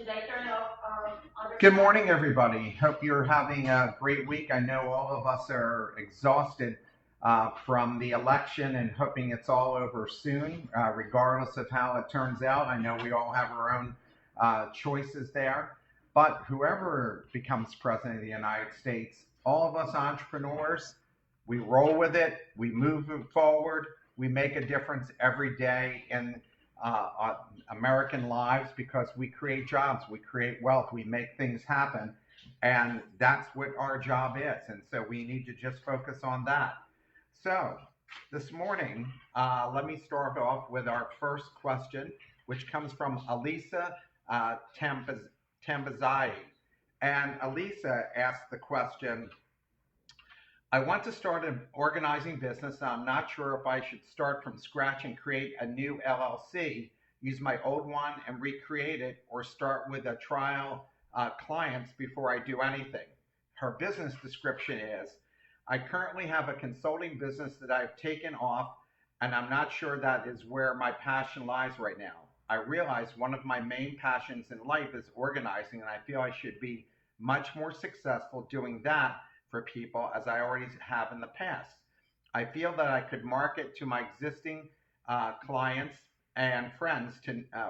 Should I turn off other? Good morning, everybody. Hope you're having a great week. I know all of us are exhausted from the election and hoping it's all over soon, regardless of how it turns out. I know we all have our own choices there. But whoever becomes president of the United States, all of us entrepreneurs, we roll with it, we move it forward, we make a difference every day in American lives because we create jobs, we create wealth, we make things happen. And that's what our job is. And so we need to just focus on that. So this morning, let me start off with our first question, which comes from Alisa Tambazai. And Alisa asked the question, I want to start an organizing business and I'm not sure if I should start from scratch and create a new LLC, use my old one and recreate it, or start with a trial clients before I do anything. Her business description is, I currently have a consulting business that I've taken off and I'm not sure that is where my passion lies right now. I realize one of my main passions in life is organizing and I feel I should be much more successful doing that for people as I already have in the past. I feel that I could market to my existing clients and friends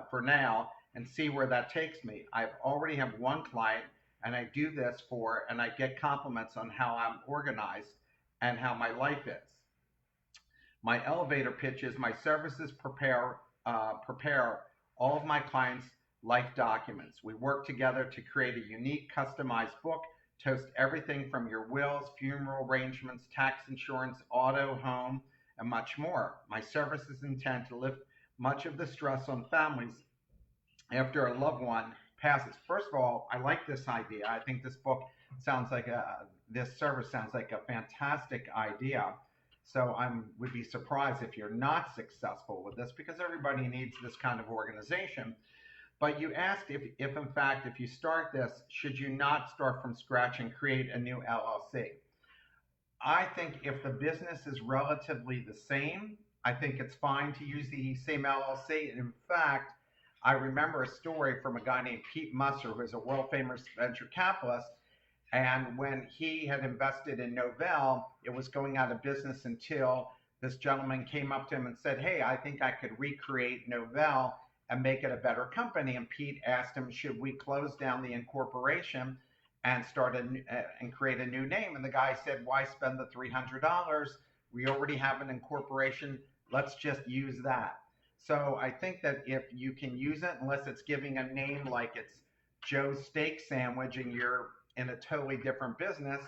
for now and see where that takes me. I already have one client and I do this for, and I get compliments on how I'm organized and how my life is. My elevator pitch is my services prepare all of my clients' life documents. We work together to create a unique customized book, toast everything from your wills, funeral arrangements, tax insurance, auto, home, and much more. My services intend to lift much of the stress on families after a loved one passes. First of all, I like this idea. I think this book sounds like this service sounds like a fantastic idea. So I would be surprised if you're not successful with this because everybody needs this kind of organization. But you asked if in fact, if you start this, should you not start from scratch and create a new LLC? I think if the business is relatively the same, I think it's fine to use the same LLC. And in fact, I remember a story from a guy named Pete Musser, who is a world famous venture capitalist. And when he had invested in Novell, it was going out of business until this gentleman came up to him and said, hey, I think I could recreate Novell and make it a better company. And Pete asked him, should we close down the incorporation and and create a new name? And the guy said, why spend the $300? We already have an incorporation. Let's just use that. So I think that if you can use it, unless it's giving a name like it's Joe's Steak Sandwich and you're in a totally different business,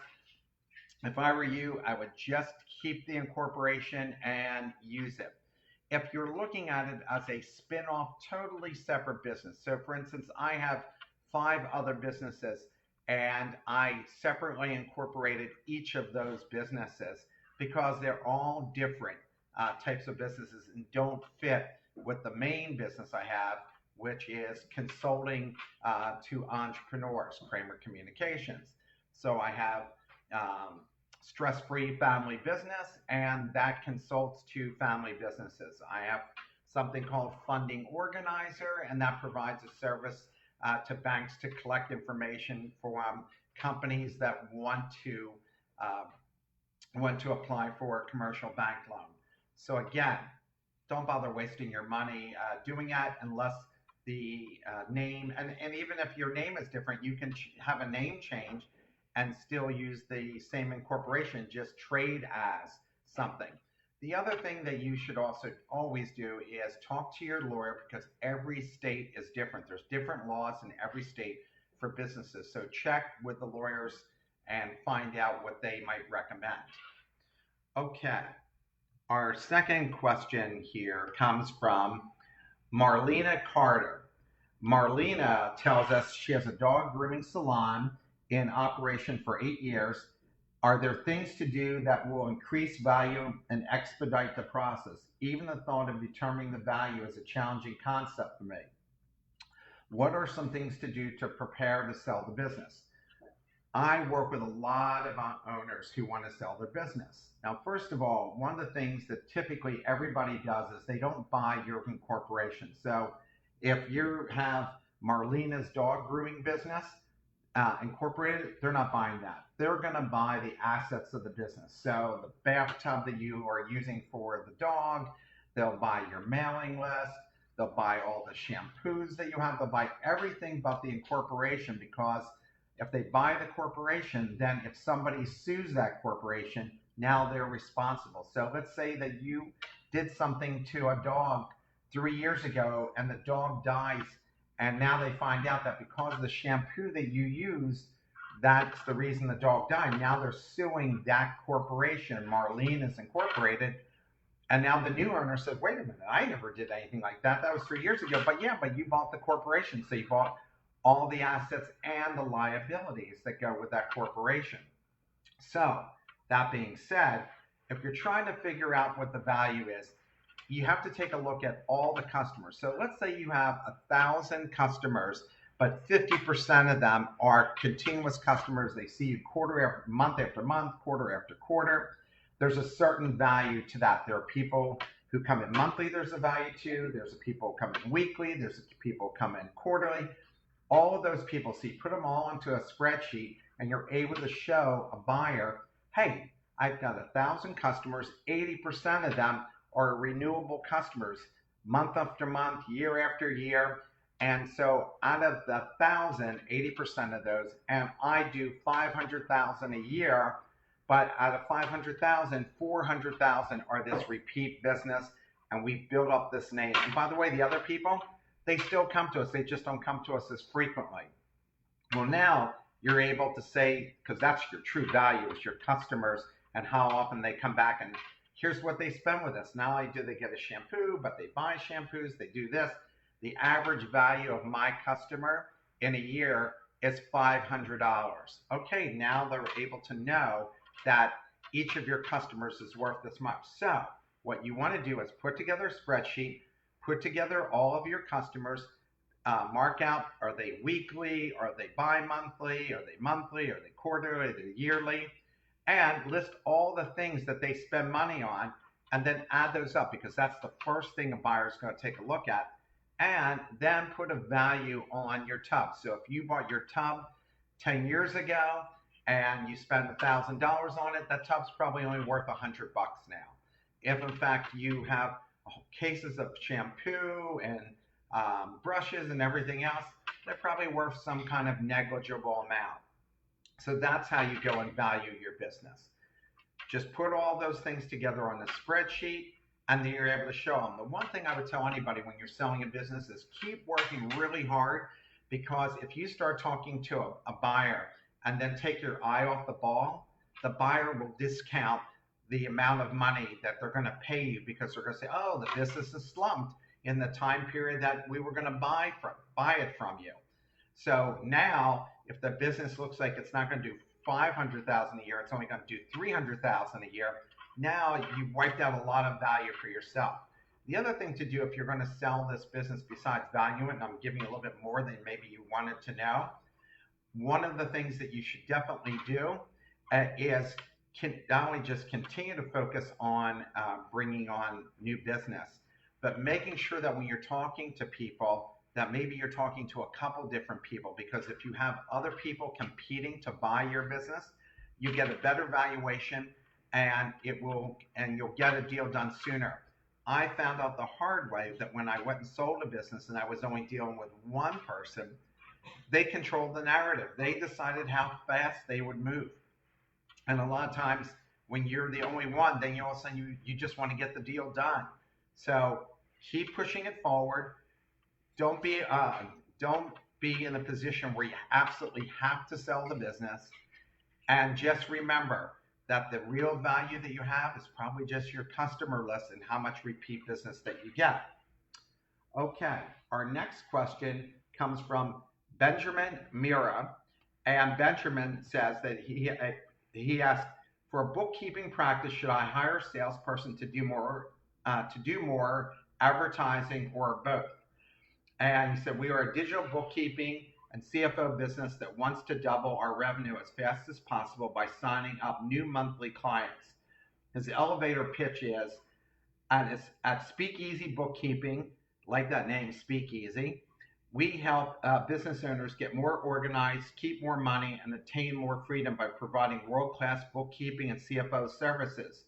if I were you, I would just keep the incorporation and use it. If you're looking at it as a spin-off, totally separate business. So for instance, I have 5 other businesses and I separately incorporated each of those businesses because they're all different types of businesses and don't fit with the main business I have, which is consulting to entrepreneurs, Kramer Communications. So I have stress-free family business, and that consults to family businesses. I have something called Funding Organizer, and that provides a service to banks to collect information from companies that want to apply for a commercial bank loan. So again, don't bother wasting your money doing that unless the name, and even if your name is different, you can have a name change and still use the same incorporation, just trade as something. The other thing that you should also always do is talk to your lawyer because every state is different. There's different laws in every state for businesses. So check with the lawyers and find out what they might recommend. Okay, our second question here comes from Marlena Carter. Marlena tells us she has a dog grooming salon in operation for 8 years. Are there things to do that will increase value and expedite the process? Even the thought of determining the value is a challenging concept for me. What are some things to do to prepare to sell the business? I work with a lot of owners who want to sell their business. Now, first of all, one of the things that typically everybody does is they don't buy your incorporation. So if you have Marlena's dog grooming business, Incorporated, they're not buying that. They're going to buy the assets of the business. So the bathtub that you are using for the dog, they'll buy your mailing list, they'll buy all the shampoos that you have, they'll buy everything but the incorporation, because if they buy the corporation, then if somebody sues that corporation, now they're responsible. So let's say that you did something to a dog 3 years ago and the dog dies, and now they find out that because of the shampoo that you used, that's the reason the dog died. Now they're suing that corporation, Marlena's Incorporated, and now the new owner says, wait a minute, I never did anything like that. That was 3 years ago. But yeah, but you bought the corporation, so you bought all the assets and the liabilities that go with that corporation. So that being said, if you're trying to figure out what the value is, you have to take a look at all the customers. So let's say you have 1,000 customers, but 50% of them are continuous customers. They see you month after month, quarter after quarter. There's a certain value to that. There are people who come in monthly, there's a value to. There's people who come in weekly, there's people who come in quarterly. All of those people, so you put them all into a spreadsheet and you're able to show a buyer, hey, I've got 1,000 customers, 80% of them are renewable customers, month after month, year after year. And so out of the 1,000, 80% of those, and I do 500,000 a year, but out of 500,000, 400,000 are this repeat business, and we build up this name. And by the way, the other people, they still come to us. They just don't come to us as frequently. Well, now you're able to say, because that's your true value, is your customers and how often they come back, and here's what they spend with us. Not only do they get a shampoo, but they buy shampoos, they do this. The average value of my customer in a year is $500. Okay, now they're able to know that each of your customers is worth this much. So what you want to do is put together a spreadsheet, put together all of your customers, mark out, are they weekly, are they bi-monthly, are they monthly, are they quarterly, are they yearly, and list all the things that they spend money on, and then add those up, because that's the first thing a buyer is going to take a look at. And then put a value on your tub. So if you bought your tub 10 years ago and you spend $1,000 on it, that tub's probably only worth $100 now. If in fact you have cases of shampoo and brushes and everything else, they're probably worth some kind of negligible amount. So that's how you go and value your business. Just put all those things together on a spreadsheet, and then you're able to show them. The one thing I would tell anybody when you're selling a business is keep working really hard, because if you start talking to a buyer and then take your eye off the ball, the buyer will discount the amount of money that they're going to pay you, because they're going to say, oh, the business is slumped in the time period that we were going to buy it from you. So now, if the business looks like it's not going to do $500,000 a year, it's only going to do $300,000 a year. Now you've wiped out a lot of value for yourself. The other thing to do if you're going to sell this business, besides value it, and I'm giving you a little bit more than maybe you wanted to know, one of the things that you should definitely do is not only just continue to focus on bringing on new business, but making sure that when you're talking to people, that maybe you're talking to a couple different people, because if you have other people competing to buy your business, you get a better valuation, and you'll get a deal done sooner. I found out the hard way that when I went and sold a business and I was only dealing with one person, they controlled the narrative. They decided how fast they would move. And a lot of times when you're the only one, then all of a sudden you just want to get the deal done. So keep pushing it forward. Don't be in a position where you absolutely have to sell the business. And just remember that the real value that you have is probably just your customer list and how much repeat business that you get. Okay, our next question comes from Benjamin Mira, and Benjamin says that he asked, for a bookkeeping practice, should I hire a salesperson to do more advertising, or both? And he said, we are a digital bookkeeping and CFO business that wants to double our revenue as fast as possible by signing up new monthly clients. His elevator pitch is, at Speakeasy Bookkeeping, like that name, Speakeasy, We help business owners get more organized, keep more money, and attain more freedom by providing world-class bookkeeping and CFO services.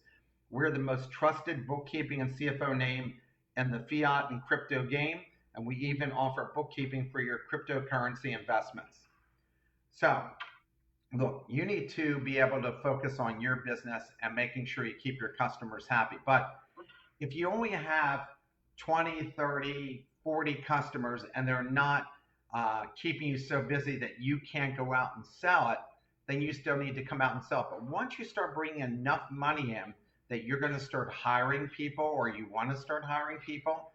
We're the most trusted bookkeeping and CFO name in the fiat and crypto game, and we even offer bookkeeping for your cryptocurrency investments. So, look, you need to be able to focus on your business and making sure you keep your customers happy. But if you only have 20, 30, 40 customers and they're not keeping you so busy that you can't go out and sell it, then you still need to come out and sell it. But once you start bringing enough money in that you're going to start hiring people, or you want to start hiring people,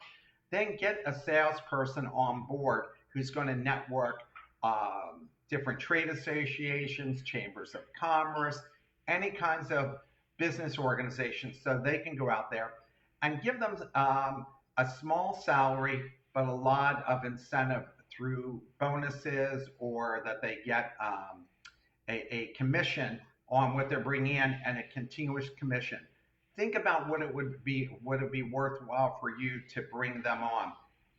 then get a salesperson on board who's going to network different trade associations, chambers of commerce, any kinds of business organizations, so they can go out there and give them a small salary, but a lot of incentive through bonuses, or that they get a commission on what they're bringing in, and a continuous commission. Think about what it would be worthwhile for you to bring them on,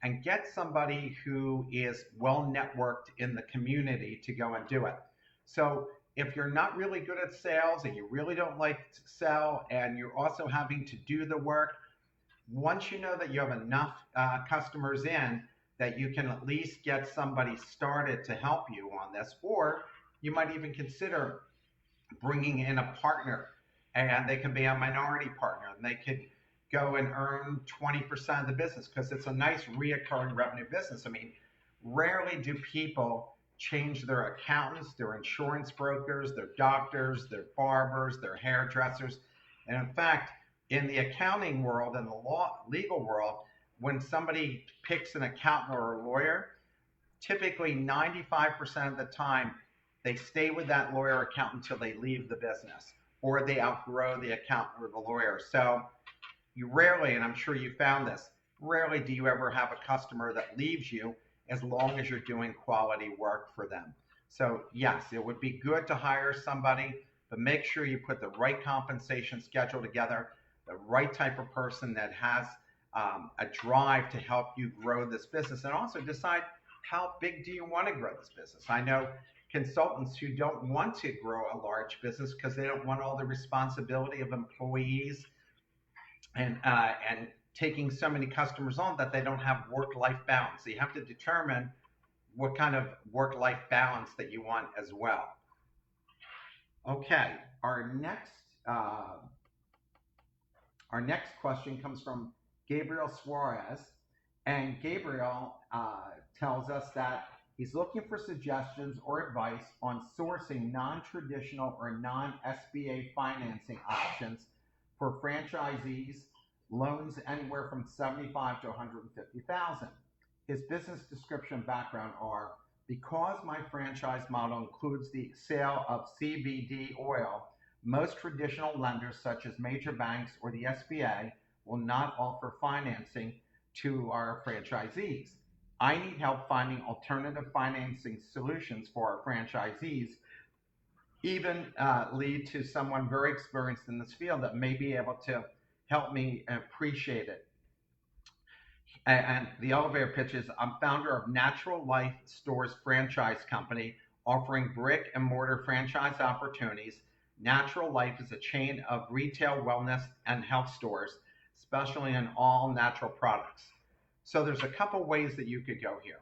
and get somebody who is well networked in the community to go and do it. So if you're not really good at sales and you really don't like to sell, and you're also having to do the work, once you know that you have enough customers in, that you can at least get somebody started to help you on this, or you might even consider bringing in a partner, and they can be a minority partner, and they could go and earn 20% of the business, because it's a nice reoccurring revenue business. I mean, rarely do people change their accountants, their insurance brokers, their doctors, their barbers, their hairdressers. And in fact, in the accounting world and the legal world, when somebody picks an accountant or a lawyer, typically 95% of the time, they stay with that lawyer or accountant until they leave the business, or they outgrow the accountant or the lawyer. So you rarely, and I'm sure you found this, rarely do you ever have a customer that leaves you, as long as you're doing quality work for them. So yes, it would be good to hire somebody, but make sure you put the right compensation schedule together, the right type of person that has a drive to help you grow this business, and also decide how big do you want to grow this business. I know consultants who don't want to grow a large business because they don't want all the responsibility of employees and taking so many customers on that they don't have work-life balance. So you have to determine what kind of work-life balance that you want as well. Okay, our next question comes from Gabriel Suarez, and Gabriel tells us that he's looking for suggestions or advice on sourcing non-traditional or non-SBA financing options for franchisees, loans anywhere from $75,000 to $150,000. His business description background are: because my franchise model includes the sale of CBD oil, most traditional lenders such as major banks or the SBA will not offer financing to our franchisees. I need help finding alternative financing solutions for our franchisees, even lead to someone very experienced in this field that may be able to help me appreciate it. And the elevator pitch is: I'm founder of Natural Life Stores franchise company, offering brick and mortar franchise opportunities. Natural Life is a chain of retail wellness and health stores, especially in all natural products. So there's a couple ways that you could go here.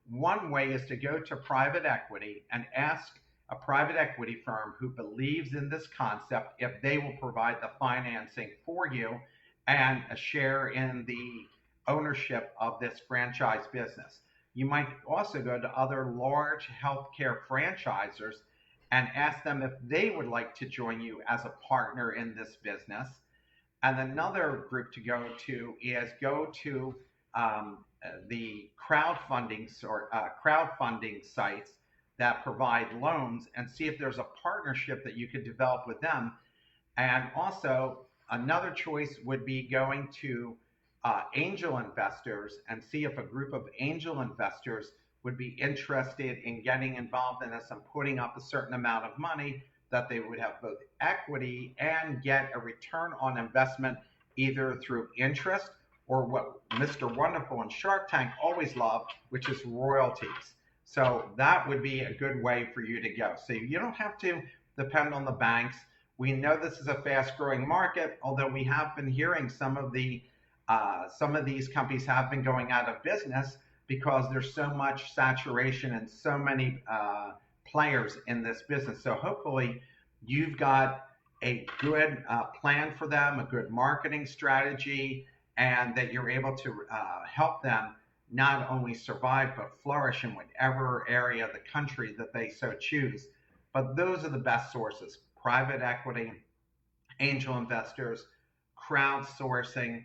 One way is to go to private equity and ask a private equity firm who believes in this concept if they will provide the financing for you and a share in the ownership of this franchise business. You might also go to other large healthcare franchisors and ask them if they would like to join you as a partner in this business. And another group to go to is go to the crowdfunding sites that provide loans, and see if there's a partnership that you could develop with them. And also another choice would be going to angel investors and see if a group of angel investors would be interested in getting involved in this and putting up a certain amount of money, that they would have both equity and get a return on investment, either through interest or what Mr. Wonderful and Shark Tank always love, which is royalties. So that would be a good way for you to go. So you don't have to depend on the banks. We know this is a fast-growing market, although we have been hearing some of these companies have been going out of business because there's so much saturation and so many players in this business. So hopefully you've got a good plan for them, a good marketing strategy, and that you're able to help them not only survive but flourish in whatever area of the country that they so choose. But those are the best sources: private equity, angel investors, crowdsourcing,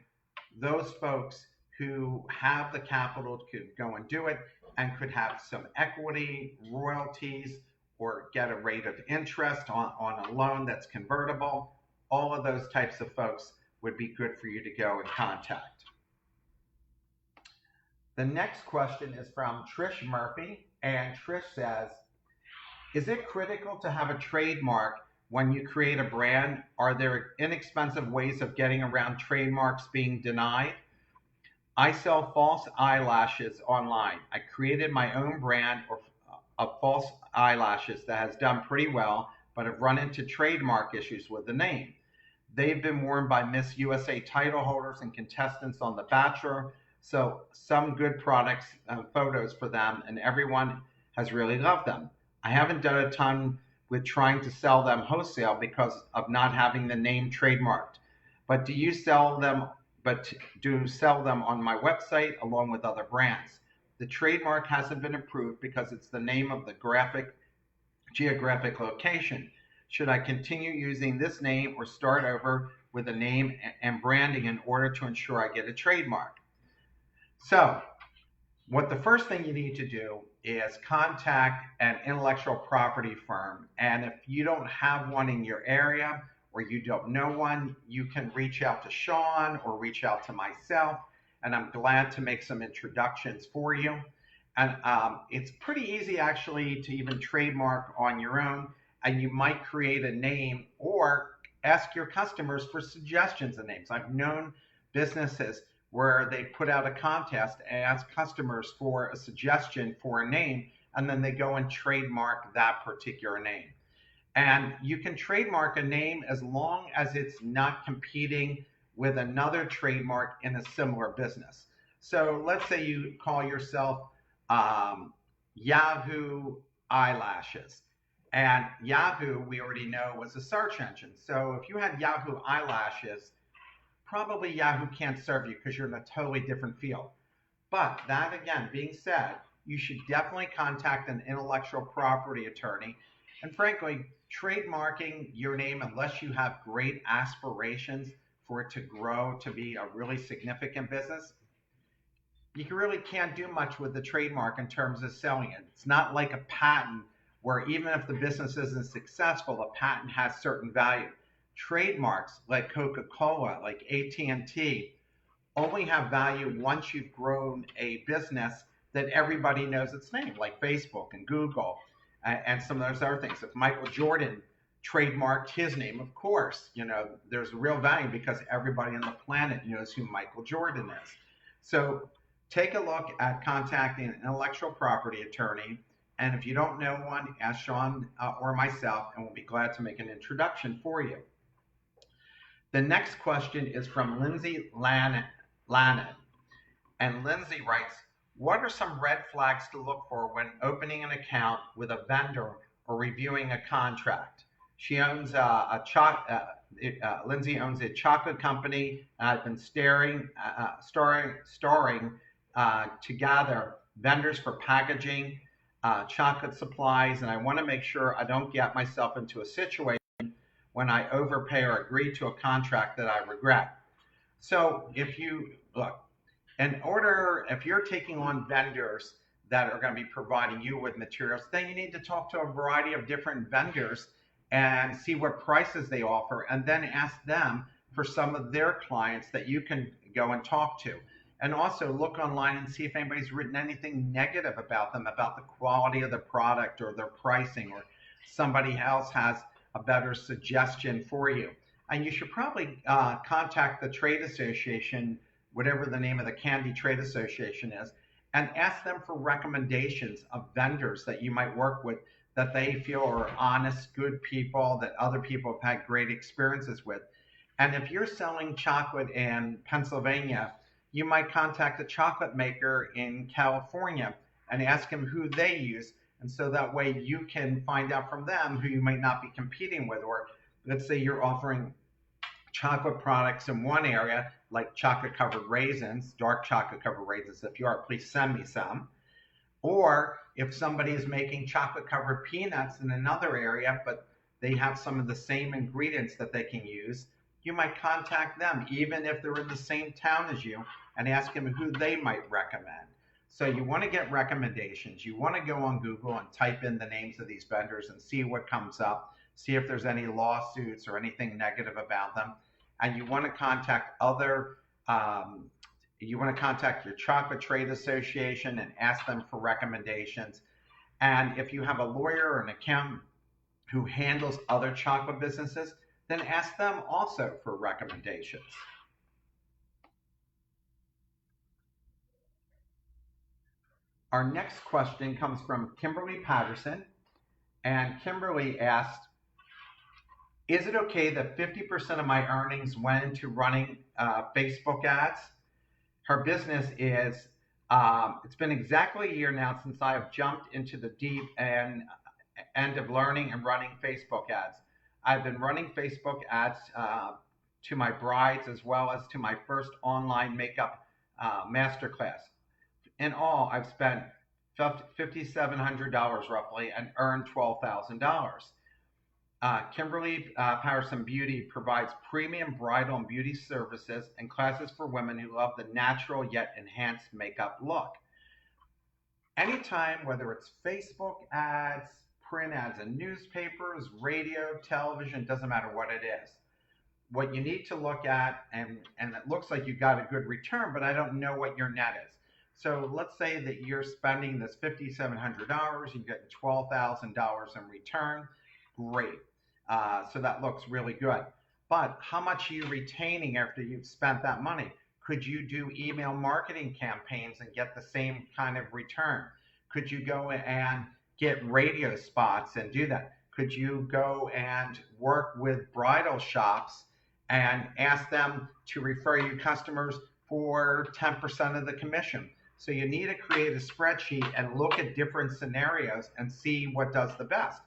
those folks who have the capital to go and do it and could have some equity, royalties, or get a rate of interest on a loan that's convertible. All of those types of folks would be good for you to go and contact. The next question is from Trish Murphy, and Trish says, is it critical to have a trademark when you create a brand? Are there inexpensive ways of getting around trademarks being denied? I sell false eyelashes online. I created my own brand of false eyelashes that has done pretty well, but have run into trademark issues with the name. They've been worn by Miss USA title holders and contestants on The Bachelor, so some good products and photos for them, and everyone has really loved them. I haven't done a ton with trying to sell them wholesale because of not having the name trademarked. But do sell them on my website along with other brands. The trademark hasn't been approved because it's the name of the geographic location. Should I continue using this name or start over with a name and branding in order to ensure I get a trademark? So, what the first thing you need to do is contact an intellectual property firm. And if you don't have one in your area or you don't know one, you can reach out to Sean or reach out to myself, and I'm glad to make some introductions for you. And it's pretty easy actually to even trademark on your own, and you might create a name or ask your customers for suggestions of names. I've known businesses where they put out a contest and ask customers for a suggestion for a name, and then they go and trademark that particular name. And you can trademark a name as long as it's not competing with another trademark in a similar business. So let's say you call yourself Yahoo Eyelashes. And Yahoo, we already know, was a search engine. So if you had Yahoo Eyelashes, probably Yahoo can't serve you because you're in a totally different field. But that again being said, you should definitely contact an intellectual property attorney. And frankly, trademarking your name, unless you have great aspirations for it to grow to be a really significant business, you really can't do much with the trademark in terms of selling it. It's not like a patent where even if the business isn't successful, the patent has certain value. Trademarks like Coca-Cola, like AT&T, only have value once you've grown a business that everybody knows its name, like Facebook and Google and some of those other things. If Michael Jordan trademarked his name, of course, there's real value because everybody on the planet knows who Michael Jordan is. So take a look at contacting an intellectual property attorney. And if you don't know one, ask Sean or myself, and we'll be glad to make an introduction for you. The next question is from Lindsay Lannan. And Lindsay writes, what are some red flags to look for when opening an account with a vendor or reviewing a contract? She owns Lindsay owns a chocolate company, and I've been starring to gather vendors for packaging, chocolate supplies, and I want to make sure I don't get myself into a situation when I overpay or agree to a contract that I regret. So if you're taking on vendors that are going to be providing you with materials, then you need to talk to a variety of different vendors and see what prices they offer, and then ask them for some of their clients that you can go and talk to. And also look online and see if anybody's written anything negative about them, about the quality of the product or their pricing, or somebody else has a better suggestion for you. And you should probably contact the trade association whatever the name of the candy trade association is, and ask them for recommendations of vendors that you might work with that they feel are honest, good people that other people have had great experiences with. And if you're selling chocolate in Pennsylvania, you might contact a chocolate maker in California and ask them who they use. And so that way you can find out from them who you might not be competing with. Or let's say you're offering chocolate products in one area, like chocolate covered raisins, dark chocolate covered raisins. If you are, please send me some. Or if somebody is making chocolate covered peanuts in another area, but they have some of the same ingredients that they can use, you might contact them, even if they're in the same town as you, and ask them who they might recommend. So you want to get recommendations. You want to go on Google and type in the names of these vendors and see what comes up, see if there's any lawsuits or anything negative about them. And you want to contact you want to contact your chocolate trade association and ask them for recommendations. And if you have a lawyer or an accountant who handles other chocolate businesses, then ask them also for recommendations. Our next question comes from Kimberly Patterson, and Kimberly asked, is it okay that 50% of my earnings went into running Facebook ads? Her business is, it's been exactly a year now since I have jumped into the deep end of learning and running Facebook ads. I've been running Facebook ads to my brides as well as to my first online makeup masterclass. In all, I've spent $5,700 roughly and earned $12,000. Kimberly Patterson Beauty provides premium bridal and beauty services and classes for women who love the natural yet enhanced makeup look. Anytime, whether it's Facebook ads, print ads in newspapers, radio, television, doesn't matter what it is. What you need to look at, and it looks like you got a good return, but I don't know what your net is. So let's say that you're spending this $5,700, you're getting $12,000 in return. Great. So that looks really good. But how much are you retaining after you've spent that money? Could you do email marketing campaigns and get the same kind of return? Could you go and get radio spots and do that? Could you go and work with bridal shops and ask them to refer you customers for 10% of the commission? So you need to create a spreadsheet and look at different scenarios and see what does the best.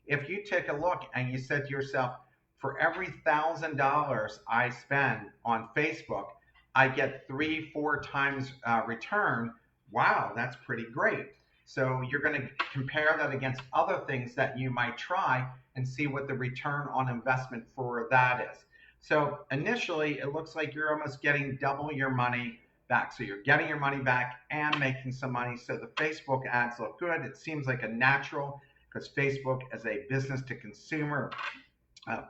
If you take a look and you said to yourself, for every $1,000 I spend on Facebook, I get 3-4 times return. Wow, that's pretty great. So you're going to compare that against other things that you might try and see what the return on investment for that is. So initially, it looks like you're almost getting double your money back. So you're getting your money back and making some money. So the Facebook ads look good. It seems like a natural, because Facebook is a business to consumer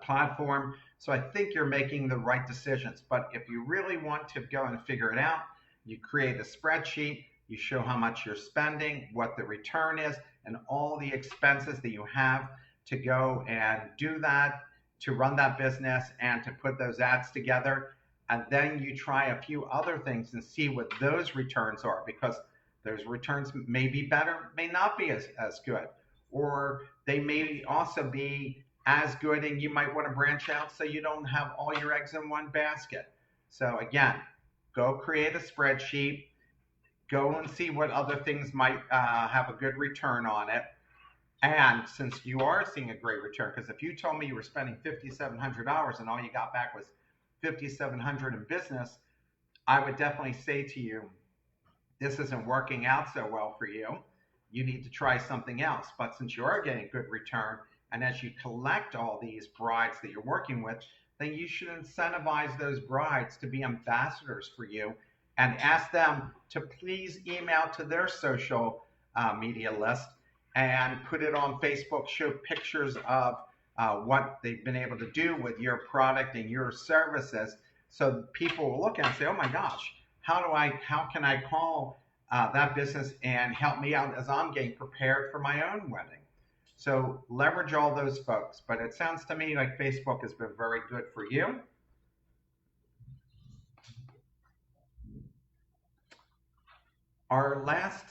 platform. So I think you're making the right decisions. But if you really want to go and figure it out, you create a spreadsheet, you show how much you're spending, what the return is, and all the expenses that you have to go and do that, to run that business and to put those ads together. And then you try a few other things and see what those returns are, because those returns may be better, may not be as good, or they may also be as good and you might want to branch out so you don't have all your eggs in one basket. So again, go create a spreadsheet, go and see what other things might have a good return on it. And since you are seeing a great return, because if you told me you were spending $5,700 and all you got back was $5,700 in business, I would definitely say to you, this isn't working out so well for you. You need to try something else. But since you are getting good return, and as you collect all these brides that you're working with, then you should incentivize those brides to be ambassadors for you and ask them to please email to their social media list and put it on Facebook, show pictures of what they've been able to do with your product and your services, so people will look and say, oh my gosh, how can I call that business and help me out as I'm getting prepared for my own wedding? So leverage all those folks. But it sounds to me like Facebook has been very good for you. Our last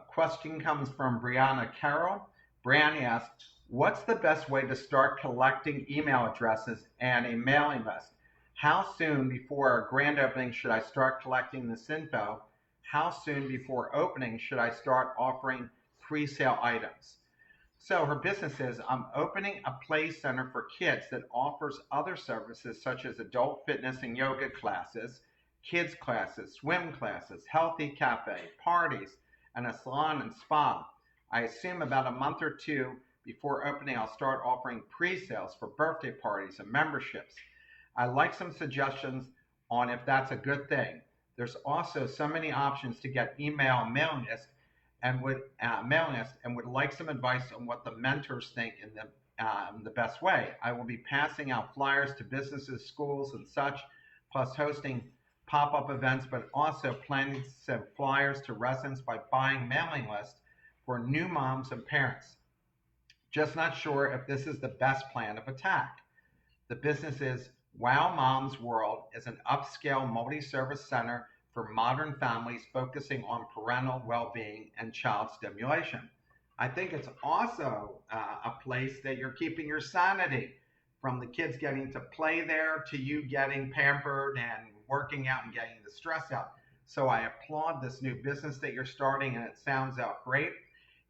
question comes from Brianna Carroll. Brianna asked, what's the best way to start collecting email addresses and a mailing list? How soon before our grand opening should I start collecting this info? How soon before opening should I start offering pre-sale items? So her business is, I'm opening a play center for kids that offers other services such as adult fitness and yoga classes, kids classes, swim classes, healthy cafe, parties, and a salon and spa. I assume about a month or two before opening, I'll start offering pre-sales for birthday parties and memberships. I like some suggestions on if that's a good thing. There's also so many options to get email mailing list and would like some advice on what the mentors think in the best way. I will be passing out flyers to businesses, schools, and such, plus hosting pop-up events, but also planning to send flyers to residents by buying mailing lists for new moms and parents. Just not sure if this is the best plan of attack. The business is Wow Mom's World is an upscale multi-service center for modern families focusing on parental well-being and child stimulation. I think it's also a place that you're keeping your sanity, from the kids getting to play there to you getting pampered and working out and getting the stress out. So I applaud this new business that you're starting, and it sounds out great.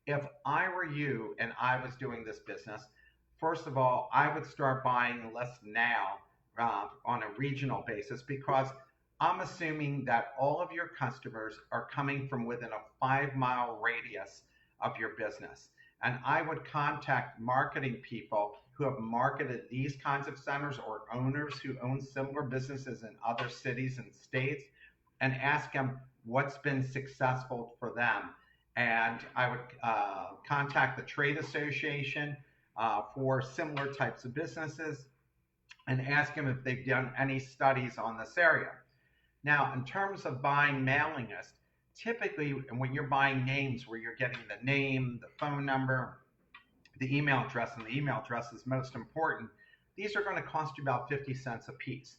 If I were you and I was doing this business, first of all, I would start buying lists now on a regional basis, because I'm assuming that all of your customers are coming from within a 5 mile radius of your business. And I would contact marketing people who have marketed these kinds of centers, or owners who own similar businesses in other cities and states, and ask them what's been successful for them. And I would contact the trade association for similar types of businesses and ask them if they've done any studies on this area. Now, in terms of buying mailing lists, typically when you're buying names, where you're getting the name, the phone number, the email address, and the email address is most important, these are going to cost you about 50 cents a piece.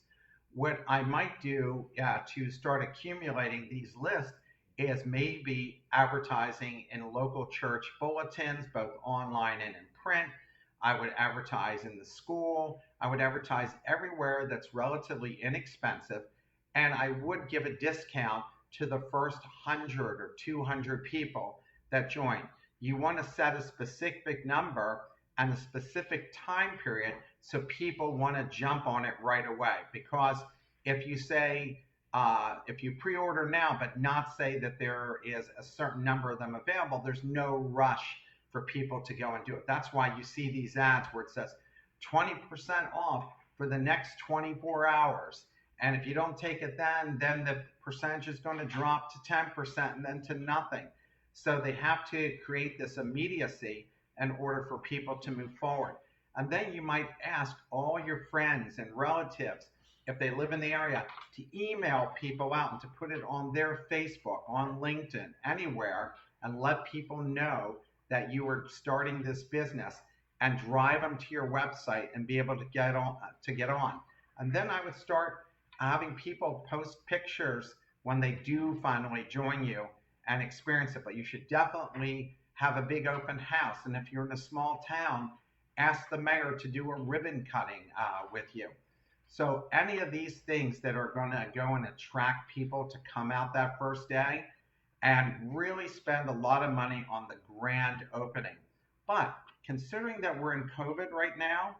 What I might do to start accumulating these lists is maybe advertising in local church bulletins, both online and in print. I would advertise in the school. I would advertise everywhere that's relatively inexpensive. And I would give a discount to the first 100 or 200 people that join. You want to set a specific number and a specific time period so people want to jump on it right away. Because if you say, if you pre-order now but not say that there is a certain number of them available, there's no rush for people to go and do it. That's why you see these ads where it says 20% off for the next 24 hours. And if you don't take it then the percentage is going to drop to 10% and then to nothing. So they have to create this immediacy in order for people to move forward. And then you might ask all your friends and relatives, if they live in the area, to email people out and to put it on their Facebook, on LinkedIn, anywhere, and let people know that you are starting this business, and drive them to your website and be able to get on. And then I would start having people post pictures when they do finally join you and experience it. But you should definitely have a big open house. And if you're in a small town, ask the mayor to do a ribbon cutting with you. So any of these things that are going to go and attract people to come out that first day, and really spend a lot of money on the grand opening. But considering that we're in COVID right now,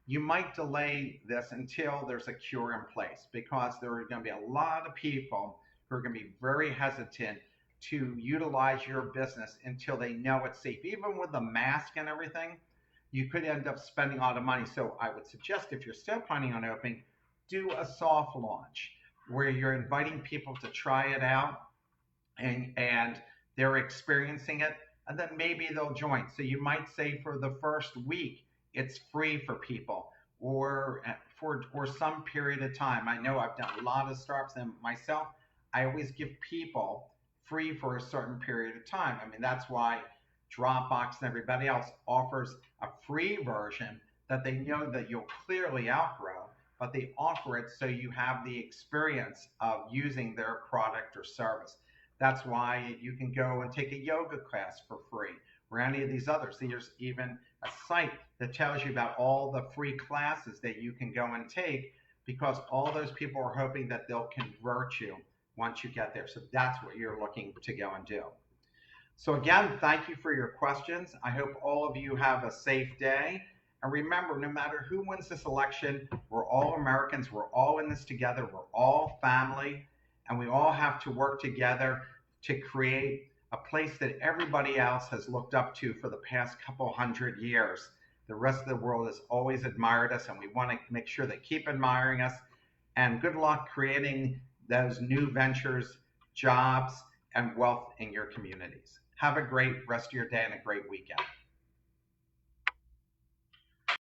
you might delay this until there's a cure in place, because there are going to be a lot of people who are going to be very hesitant to utilize your business until they know it's safe. Even with the mask and everything, you could end up spending a lot of money. So I would suggest, if you're still planning on opening, do a soft launch where you're inviting people to try it out, and they're experiencing it, and then maybe they'll join. So you might say for the first week, it's free for people, or for some period of time. I know I've done a lot of startups, and myself, I always give people free for a certain period of time. I mean, that's why Dropbox and everybody else offers a free version that they know that you'll clearly outgrow, but they offer it so you have the experience of using their product or service. That's why you can go and take a yoga class for free or any of these others. There's even a site that tells you about all the free classes that you can go and take because all those people are hoping that they'll convert you once you get there. So that's what you're looking to go and do. So again, thank you for your questions. I hope all of you have a safe day. And remember, no matter who wins this election, we're all Americans. We're all in this together. We're all family. And we all have to work together to create a place that everybody else has looked up to for the past couple hundred years. The rest of the world has always admired us, and we want to make sure they keep admiring us. And good luck creating those new ventures, jobs, and wealth in your communities. Have a great rest of your day and a great weekend.